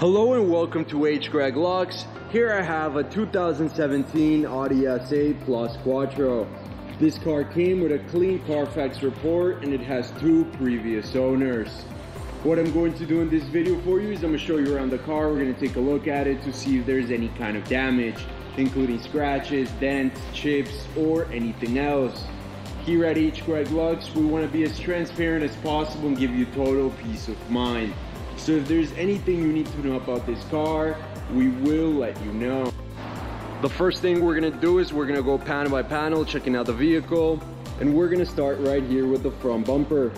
Hello and welcome to H. Greg Lux. Here I have a 2017 Audi S8 Plus Quattro. This car came with a clean Carfax report and it has 2 previous owners. What I'm going to do in this video for you is I'm going to show you around the car. We're going to take a look at it to see if there's any kind of damage, including scratches, dents, chips, or anything else. Here at H. Greg Lux, we want to be as transparent as possible and give you total peace of mind. So if there's anything you need to know about this car, we will let you know. The first thing we're gonna do is we're gonna go panel by panel, checking out the vehicle, and we're gonna start right here with the front bumper.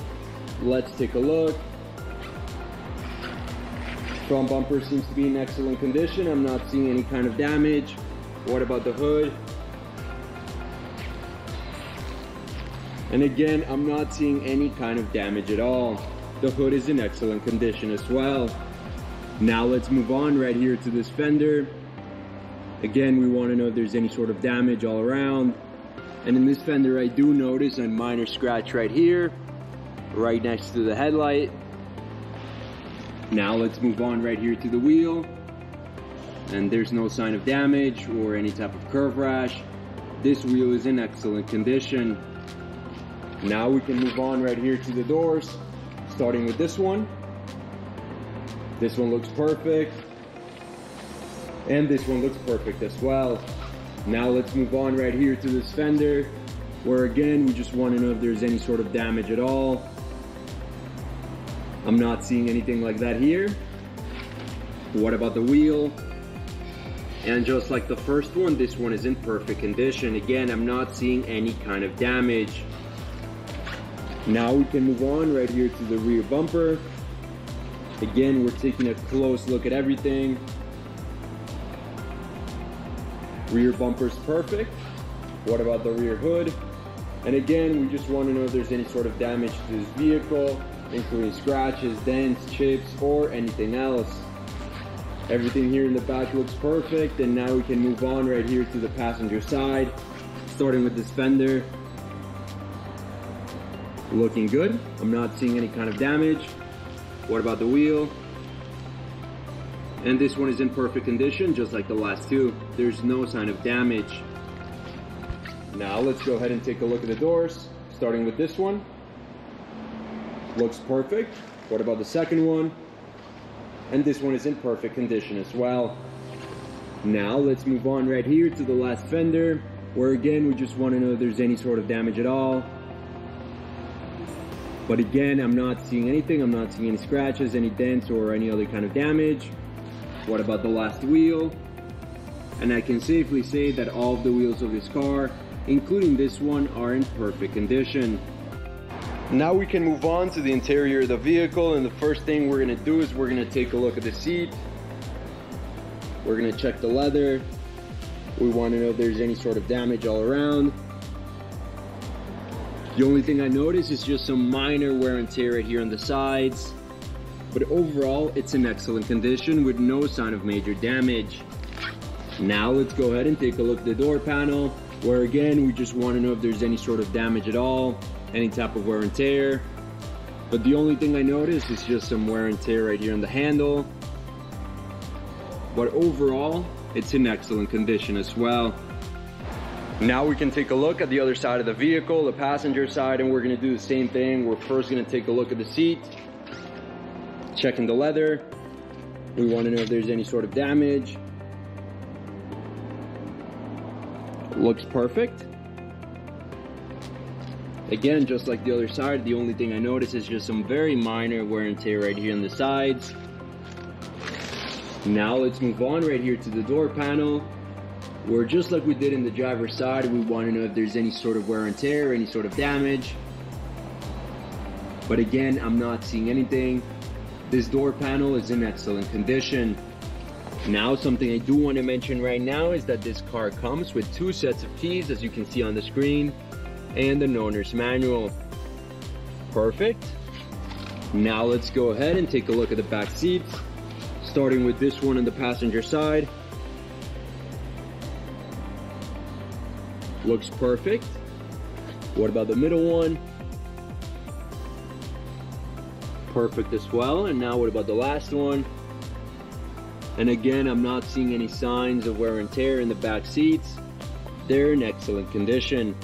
Let's take a look. Front bumper seems to be in excellent condition. I'm not seeing any kind of damage. What about the hood? And again, I'm not seeing any kind of damage at all. The hood is in excellent condition as well. Now let's move on right here to this fender. Again, we want to know if there's any sort of damage all around. And in this fender, I do notice a minor scratch right here, right next to the headlight. Now let's move on right here to the wheel. And there's no sign of damage or any type of curve rash. This wheel is in excellent condition. Now we can move on right here to the doors. Starting with this one. This one looks perfect. And this one looks perfect as well. Now let's move on right here to this fender, where again, we just want to know if there's any sort of damage at all. I'm not seeing anything like that here. What about the wheel? And just like the first one, this one is in perfect condition. Again, I'm not seeing any kind of damage. Now we can move on right here to the rear bumper. Again, we're taking a close look at everything. Rear bumper's perfect. What about the rear hood? And again, we just want to know if there's any sort of damage to this vehicle, including scratches, dents, chips, or anything else. Everything here in the back looks perfect. And now we can move on right here to the passenger side, starting with this fender. Looking good. I'm not seeing any kind of damage. What about the wheel? And this one is in perfect condition, just like the last two. There's no sign of damage. Now let's go ahead and take a look at the doors, starting with this one. Looks perfect. What about the second one? And this one is in perfect condition as well. Now let's move on right here to the last fender, where again, we just want to know if there's any sort of damage at all. But again, I'm not seeing anything. I'm not seeing any scratches, any dents, or any other kind of damage. What about the last wheel? And I can safely say that all of the wheels of this car, including this one, are in perfect condition. Now we can move on to the interior of the vehicle, and the first thing we're gonna do is we're gonna take a look at the seat. We're gonna check the leather. We wanna know if there's any sort of damage all around. The only thing I notice is just some minor wear and tear right here on the sides. But overall, it's in excellent condition with no sign of major damage. Now let's go ahead and take a look at the door panel, where again, we just want to know if there's any sort of damage at all, any type of wear and tear. But the only thing I notice is just some wear and tear right here on the handle. But overall, it's in excellent condition as well. Now we can take a look at the other side of the vehicle, the passenger side, and we're gonna do the same thing. We're first gonna take a look at the seat, checking the leather. We wanna know if there's any sort of damage. Looks perfect. Again, just like the other side, the only thing I notice is just some very minor wear and tear right here on the sides. Now let's move on right here to the door panel, where just like we did in the driver's side, we want to know if there's any sort of wear and tear, any sort of damage. But again, I'm not seeing anything. This door panel is in excellent condition. Now, something I do want to mention right now is that this car comes with 2 sets of keys, as you can see on the screen, and an owner's manual. Perfect. Now let's go ahead and take a look at the back seats, starting with this one on the passenger side. Looks perfect. What about the middle one? Perfect as well. And now what about the last one? And again, I'm not seeing any signs of wear and tear in the back seats. They're in excellent condition.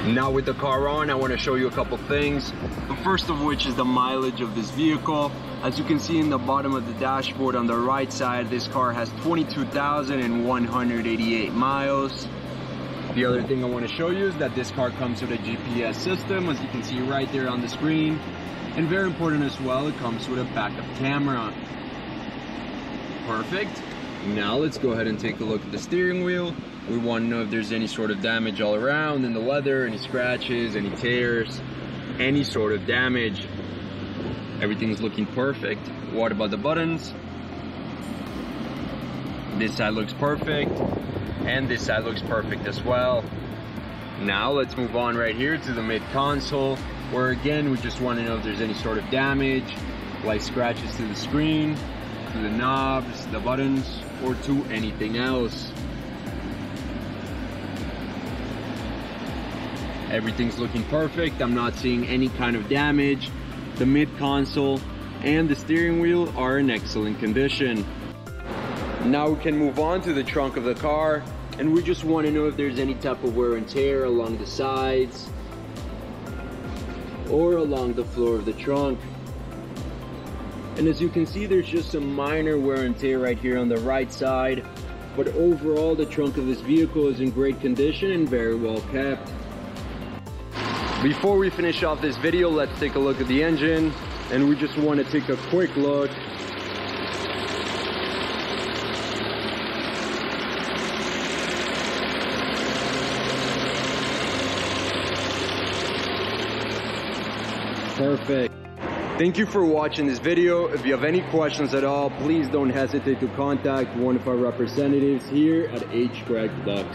Now with the car on, I want to show you a couple things. The first of which is the mileage of this vehicle. As you can see in the bottom of the dashboard on the right side, this car has 22,188 miles. The other thing I want to show you is that this car comes with a GPS system, as you can see right there on the screen. And very important as well, it comes with a backup camera. Perfect. Now let's go ahead and take a look at the steering wheel. We want to know if there's any sort of damage all around in the leather, any scratches, any tears, any sort of damage. Everything's looking perfect. What about the buttons? This side looks perfect, and this side looks perfect as well. Now let's move on right here to the mid console, where again we just want to know if there's any sort of damage, like scratches to the screen, to the knobs, the buttons, or to anything else. Everything's looking perfect. I'm not seeing any kind of damage. The mid console and the steering wheel are in excellent condition. Now we can move on to the trunk of the car, and we just want to know if there's any type of wear and tear along the sides or along the floor of the trunk. And as you can see, there's just some minor wear and tear right here on the right side, but overall the trunk of this vehicle is in great condition and very well kept. Before we finish off this video, let's take a look at the engine, and we just want to take a quick look. Perfect. Thank you for watching this video. If you have any questions at all, please don't hesitate to contact one of our representatives here at H. Greg Lux.